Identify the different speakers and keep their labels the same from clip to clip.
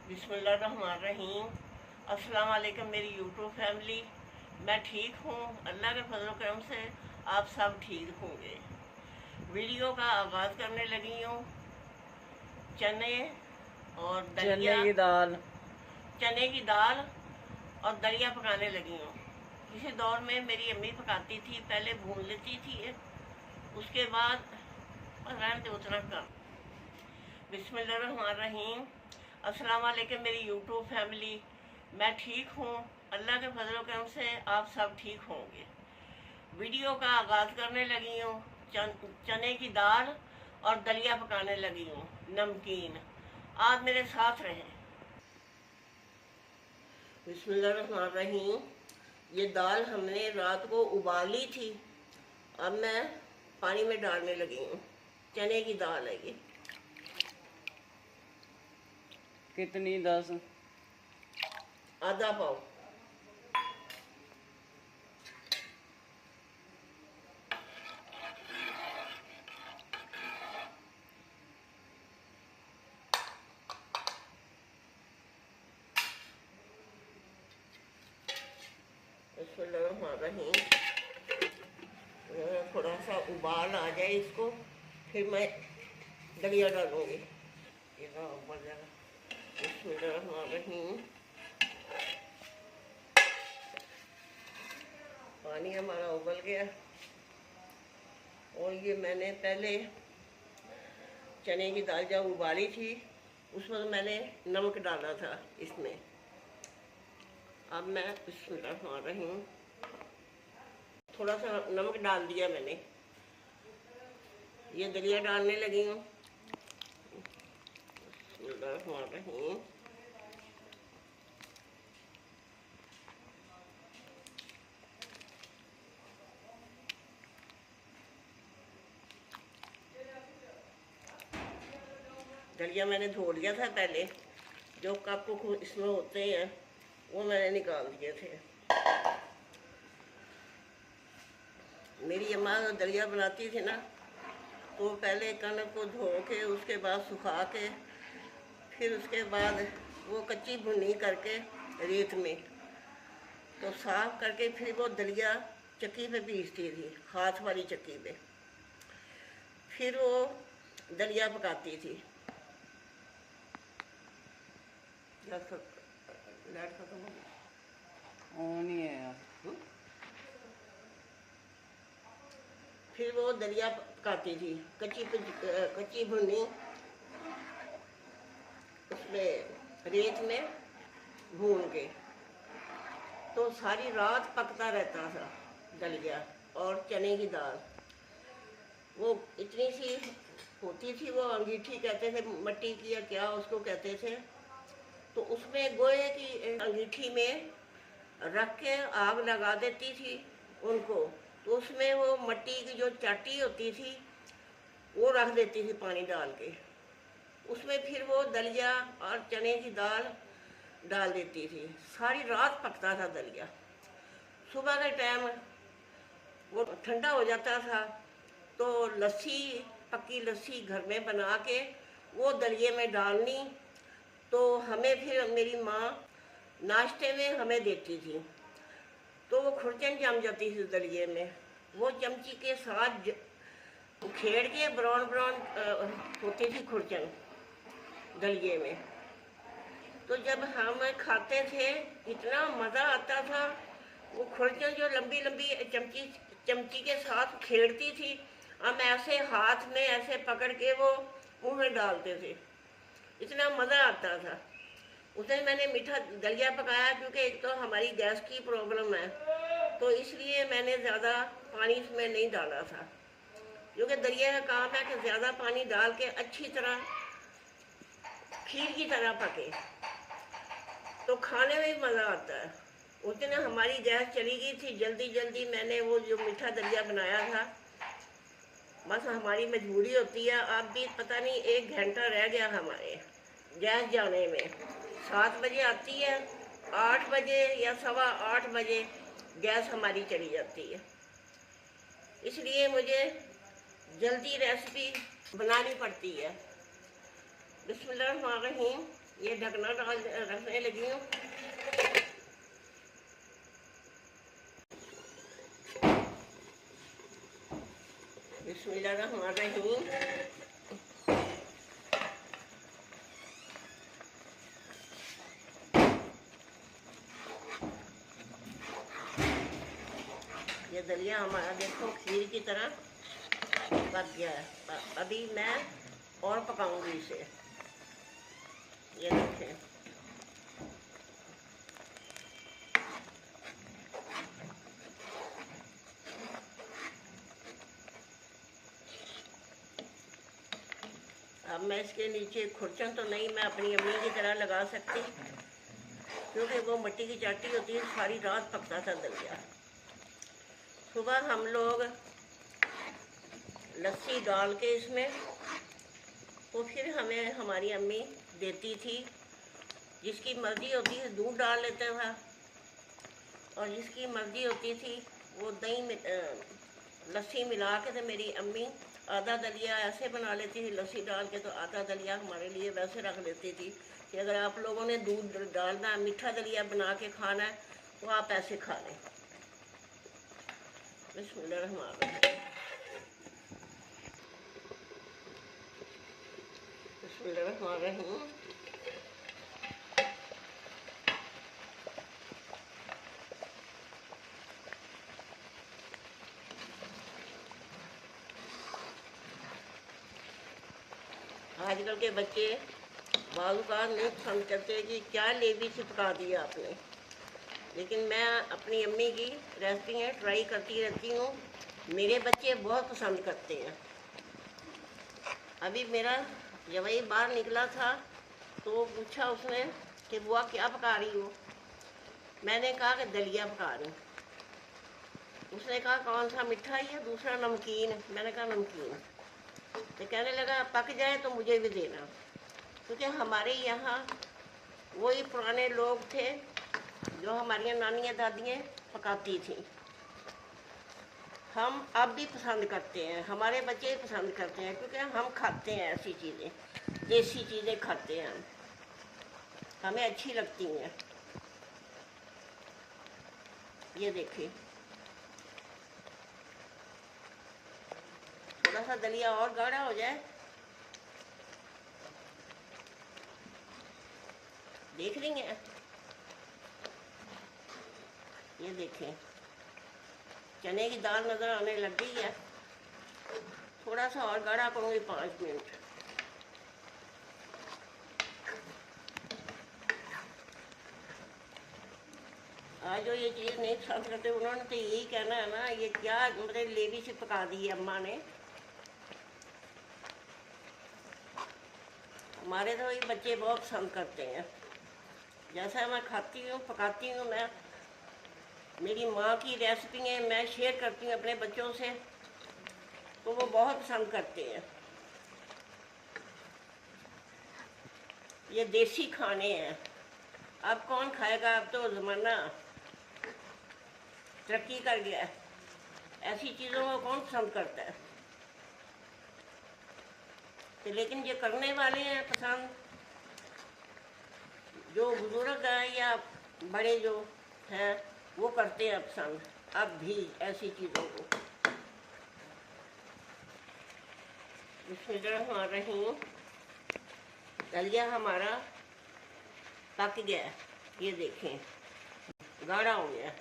Speaker 1: बिस्मिल्लाहिर्रहमानिर्रहीम। अस्सलाम वालेकुम मेरी यूट्यूब फैमिली। मैं ठीक हूँ, अल्लाह के फजल करम से आप सब ठीक होंगे। वीडियो का आगाज़ करने लगी हूँ। चने और दलिया, चने की दाल और दलिया पकाने लगी हूँ। किसी दौर में मेरी अम्मी पकाती थी, पहले भून लेती थी, उसके बाद रहने दे उतना कम। बिस्मिल्लाहिर्रहमानिर्रहीम। अस्सलाम वालेकुम मेरी यूट्यूब फैमिली। मैं ठीक हूँ, अल्लाह के फजल करम से आप सब ठीक होंगे। वीडियो का आगाज़ करने लगी हूँ। चने की दाल और दलिया पकाने लगी हूँ, नमकीन। आप मेरे साथ रहें। बिस्मिल्लाहिर्रहमानिर्रहीम। ये दाल हमने रात को उबाली थी, अब मैं पानी में डालने लगी हूँ। चने की दाल है ये।
Speaker 2: कितनी? 10?
Speaker 1: आधा पाव। थोड़ा सा उबाल आ जाए इसको, फिर मैं दलिया डालूंगी। पानी हमारा उबल गया और ये मैंने पहले चने की दाल जब उबाली थी उस वक्त मैंने नमक डाला था इसमें। अब मैं बिस्मिल्लाहिर्रहमानिर्रहीम थोड़ा सा नमक डाल दिया मैंने। ये दलिया डालने लगी हूँ। बिस्मिल्लाहिर्रहमानिर्रहीम। दलिया मैंने धो लिया था पहले, जो कप इसमें होते हैं वो मैंने निकाल दिए थे। मेरी अम्मा दलिया बनाती थी ना, तो पहले कनक को धो के उसके बाद सुखा के फिर उसके बाद वो कच्ची भुनी करके रेत में तो साफ करके फिर वो दलिया चक्की पे पीसती थी, हाथ वाली चक्की पे। फिर वो दलिया पकाती थी। लाइट खत्म हो गई,
Speaker 2: ऑन ही है यार।
Speaker 1: फिर वो दलिया पकाती थी, कच्ची भुनी उसमें रेत में भून के, तो सारी रात पकता रहता था दलिया और चने की दाल। वो इतनी सी होती थी, वो अंगीठी कहते थे, मट्टी की या क्या उसको कहते थे। तो उसमें गोए की अंगीठी में रख के आग लगा देती थी उनको, तो उसमें वो मट्टी की जो चाटी होती थी वो रख देती थी पानी डाल के, उसमें फिर वो दलिया और चने की दाल डाल देती थी। सारी रात पकता था दलिया। सुबह के टाइम वो ठंडा हो जाता था तो लस्सी, पक्की लस्सी घर में बना के वो दलिये में डालनी, तो हमें फिर मेरी माँ नाश्ते में हमें देती थी। तो वो खुरचन जम जाती थी दलिये में, वो चमची के साथ खेड़ के ब्राउन ब्राउन होती थी खुरचन दलिये में। तो जब हम खाते थे इतना मज़ा आता था। वो खुरचन जो लंबी लंबी चमची के साथ खेड़ती थी, हम ऐसे हाथ में ऐसे पकड़ के वो मुँह में डालते थे, इतना मज़ा आता था। उस दिन मैंने मीठा दलिया पकाया, क्योंकि एक तो हमारी गैस की प्रॉब्लम है, तो इसलिए मैंने ज़्यादा पानी इसमें नहीं डाला था, क्योंकि दलिया का काम है कि ज़्यादा पानी डाल के अच्छी तरह खीर की तरह पके तो खाने में भी मज़ा आता है। उस दिन हमारी गैस चली गई थी, जल्दी जल्दी मैंने वो जो मीठा दलिया बनाया था, बस हमारी मजबूरी होती है। अब भी पता नहीं 1 घंटा रह गया हमारे गैस जाने में। 7 बजे आती है, 8 बजे या 8:15 बजे गैस हमारी चली जाती है, इसलिए मुझे जल्दी रेसिपी बनानी पड़ती है। बिस्मिल्लाहिर्रहमानिर्रहीम। ये ढकना डाल रखने लगी हूँ। बिस्मिल्लाहिर्रहमानिर्रहीम। ये दलिया हमारा देखो खीर की तरह पक गया है। अभी मैं और पकाऊंगी इसे। ये देखें, अब मैं इसके नीचे खुरचन तो नहीं मैं अपनी अम्मी की तरह लगा सकती, क्योंकि वो मिट्टी की चाटी होती है, सारी रात पकता था दलिया। सुबह हम लोग लस्सी डाल के इसमें, तो फिर हमें हमारी अम्मी देती थी। जिसकी मर्ज़ी होती थी दूध डाल लेता था, और जिसकी मर्ज़ी होती थी वो दही में लस्सी मिला के। तो मेरी अम्मी आधा दलिया ऐसे बना लेती थी लस्सी डाल के, तो आधा दलिया हमारे लिए वैसे रख लेती थी कि अगर आप लोगों ने दूध डालना है, मीठा दलिया बना के खाना है, तो आप ऐसे खा लें। बिस्मिल्लाहिर्रहमानिर्रहीम। बिस्मिल्लाहिर्रहमानिर्रहीम। आजकल के बच्चे बालूकात नहीं पसंद करते कि क्या लेवी से पका दिया आपने, लेकिन मैं अपनी अम्मी की रेसिपियाँ ट्राई करती रहती हूँ। मेरे बच्चे बहुत पसंद करते हैं। अभी मेरा जवाई बाहर निकला था तो पूछा उसने कि बुआ क्या पका रही हो। मैंने कहा कि दलिया पका रही हूँ। उसने कहा कौन सा, मिठा या दूसरा नमकीन। मैंने कहा नमकीन। तो कहने लगा पक जाए तो मुझे भी देना, क्योंकि हमारे यहाँ वही पुराने लोग थे जो हमारी नानियाँ दादियाँ पकाती थी। हम अब भी पसंद करते हैं, हमारे बच्चे पसंद करते हैं, क्योंकि हम खाते हैं ऐसी चीज़ें, देसी चीज़ें खाते हैं, हमें अच्छी लगती हैं। ये देखिए, थोड़ा सा दलिया और गाढ़ा हो जाए। देख रही हैं, ये देखें चने की दाल नज़र आने लग गई है। थोड़ा सा और गाढ़ा करूँगी 5 मिनट। आज जो ये चीज़ नहीं पसंद करते उन्होंने तो यही कहना है ना, ये क्या मतलब लेवी से पका दी है अम्मा ने। हमारे तो ये बच्चे बहुत पसंद करते हैं। जैसा मैं खाती हूँ पकाती हूँ, मैं मेरी माँ की रेसिपियाँ मैं शेयर करती हूँ अपने बच्चों से, तो वो बहुत पसंद करते हैं। ये देसी खाने हैं, अब कौन खाएगा, अब तो ज़माना तरक्की कर गया है, ऐसी चीज़ों को कौन पसंद करता है। तो लेकिन जो करने वाले हैं पसंद, जो बुजुर्ग हैं या बड़े जो हैं वो करते हैं पसंद अब भी ऐसी चीज़ों को। बिस्मिल्लाहिर्रहमानिर्रहीम। दलिया हमारा पक गया, ये देखें गाढ़ा हो गया।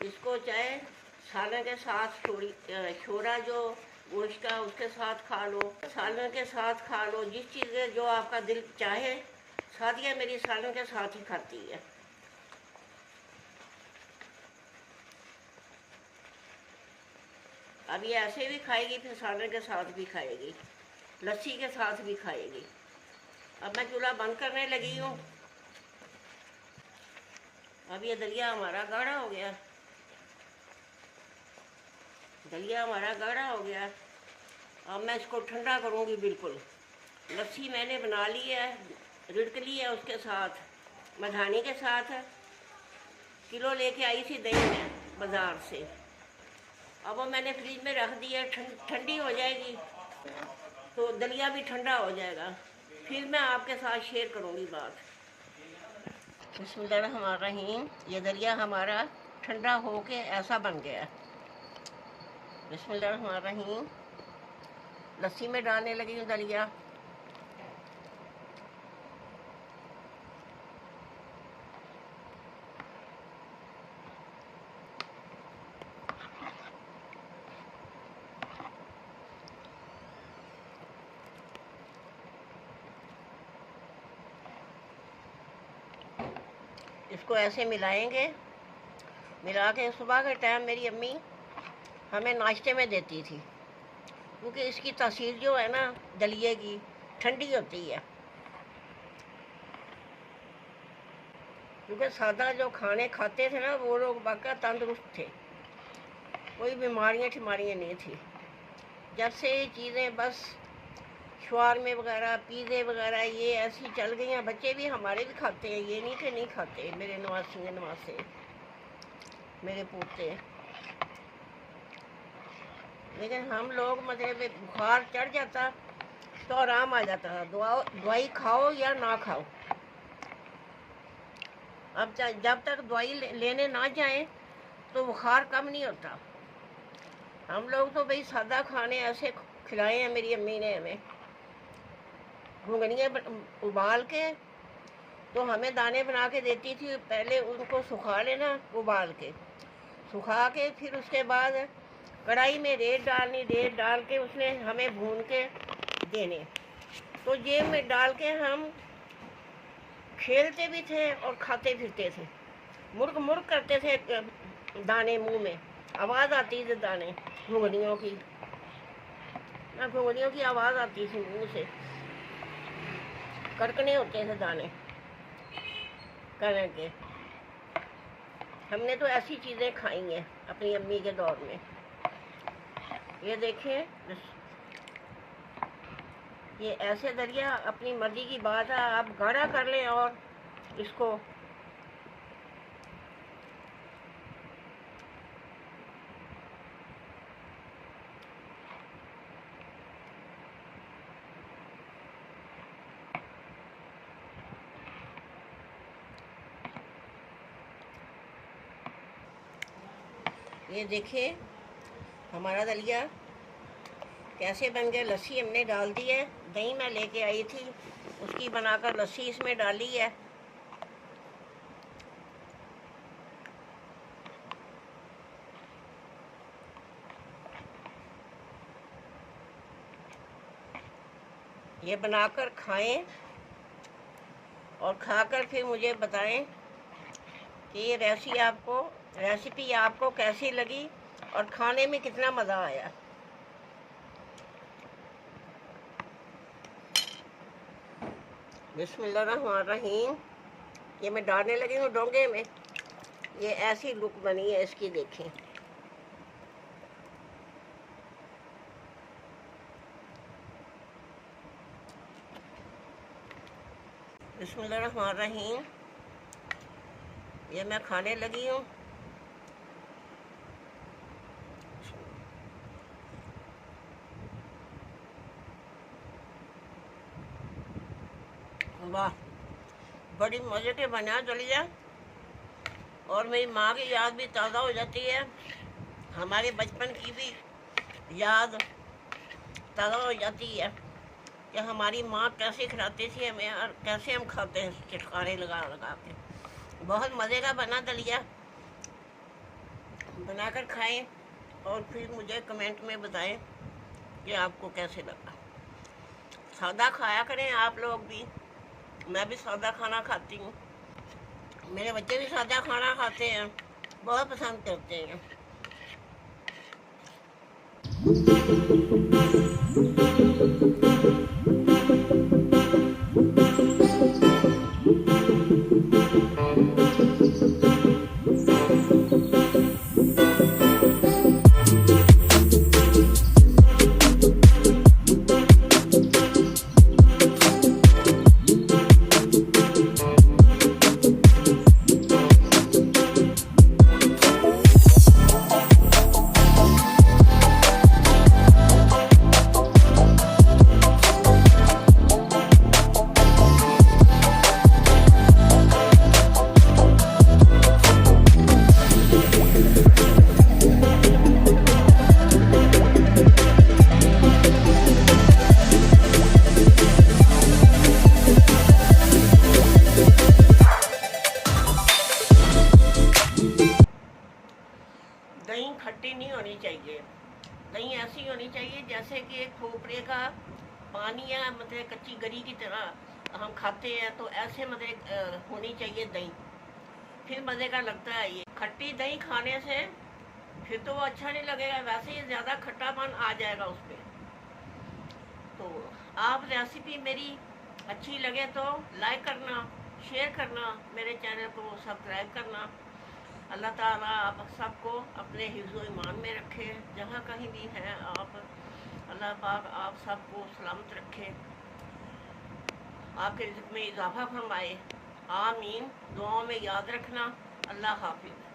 Speaker 1: इसको चाहे सालन के साथ छोरा जो गोश्त का उसके साथ खा लो, सालन के साथ खा लो, जिस चीज़ के जो आपका दिल चाहे। सादिया मेरी सालन के साथ ही खाती है। अब ये ऐसे भी खाएगी, फिर सालन के साथ भी खाएगी, लस्सी के साथ भी खाएगी। अब मैं चूल्हा बंद करने लगी हूँ। अब ये दलिया हमारा गाढ़ा हो गया, दलिया हमारा गाढ़ा हो गया। अब मैं इसको ठंडा करूँगी बिल्कुल। लस्सी मैंने बना ली है, रिड़क ली है, उसके साथ मधानी के साथ किलो लेके आई थी दही में बाज़ार से। अब वो मैंने फ्रिज में रख दी है, ठंडी हो जाएगी तो दलिया भी ठंडा हो जाएगा, फिर मैं आपके साथ शेयर करूँगी बात। बिस्मिल्लाहिर्रहमानिर्रहीम। ये दलिया हमारा ठंडा होके ऐसा बन गया। बिस्मिल्लाहिर्रहमानिर्रहीम। लस्सी में डालने लगी हूँ दलिया। इसको ऐसे मिलाएंगे। मिला के सुबह के टाइम मेरी अम्मी हमें नाश्ते में देती थी, क्योंकि इसकी तासीर जो है ना दलिए की, ठंडी होती है। क्योंकि सादा जो खाने खाते थे ना वो लोग बाका तंदुरुस्त थे, कोई बीमारियाँ नहीं थी। जब से ये चीज़ें बस शवारमे वगैरह, पिज़्ज़े वगैरह ये ऐसी चल गई हैं, बच्चे भी हमारे भी खाते हैं, ये नहीं कि नहीं खाते। मेरे नवासे मेरे पोते। लेकिन हम लोग मतलब बुखार चढ़ जाता तो आराम आ जाता था, दवाई खाओ या ना खाओ। अब जब तक दवाई लेने ना जाएं तो बुखार कम नहीं होता। हम लोग तो भाई सादा खाने ऐसे खिलाए हैं मेरी अम्मी ने हमें। घुंगनियाँ उबाल के तो हमें दाने बना के देती थी। पहले उनको सुखा लेना, उबाल के सुखा के फिर उसके बाद कढ़ाई में रेत डालनी, रेत डाल के उसने हमें भून के देने। तो ये में डाल के हम खेलते भी थे और खाते फिरते थे। मुर्ग मुर्ग करते थे दाने मुंह में, आवाज़ आती थी दाने घुंगनियों की, ना घुंगनियों की आवाज़ आती थी मुंह से, कड़कने होते थे दाने कलर के। हमने तो ऐसी चीज़ें खाई हैं अपनी अम्मी के दौर में। ये देखें, ये ऐसे दलिया अपनी मर्जी की बात है, आप गाढ़ा कर लें और इसको ये देखिए हमारा दलिया कैसे बन गया। लस्सी हमने डाल दी है, दही मैं लेके आई थी उसकी बनाकर लस्सी इसमें डाली है। ये बनाकर खाएं और खाकर फिर मुझे बताएं कि ये रेसिपी आपको कैसी लगी और खाने में कितना मज़ा आया। बिस्मिल्लाहिर्रहमानिर्रहीम। ये मैं डालने लगी हूँ डोंगे में। ये ऐसी लुक बनी है इसकी, देखें। बिस्मिल्लाहिर्रहमानिर्रहीम। ये मैं खाने लगी हूँ। वाह, बड़ी मज़े के बना दलिया। और मेरी माँ की याद भी ताज़ा हो जाती है, हमारे बचपन की भी याद ताज़ा हो जाती है कि हमारी माँ कैसे खिलाती थी हमें और कैसे हम खाते हैं चटकारे लगा लगा के। बहुत मज़े का बना दलिया, बनाकर खाएं और फिर मुझे कमेंट में बताएं कि आपको कैसे लगा। सादा खाया करें आप लोग भी, मैं भी सादा खाना खाती हूँ, मेरे बच्चे भी सादा खाना खाते हैं, बहुत पसंद करते हैं। पानी है, मतलब कच्ची गरी की तरह हम खाते हैं, तो ऐसे मतलब होनी चाहिए दही, फिर मज़े का लगता है। ये खट्टी दही खाने से फिर तो वो अच्छा नहीं लगेगा, वैसे ही ज़्यादा खट्टापन आ जाएगा उस पर। तो आप रेसिपी मेरी अच्छी लगे तो लाइक करना, शेयर करना, मेरे चैनल को सब्सक्राइब करना। अल्लाह ताला आप सबको अपने हिफ्ज़ ईमान में रखे, जहाँ कहीं भी हैं आप, अल्लाह पाक आप सबको सलामत रखे, आपके रिज़्क़ में इजाफ़ा फरमाए। आमीन। दुआओं में याद रखना। अल्लाह हाफिज़।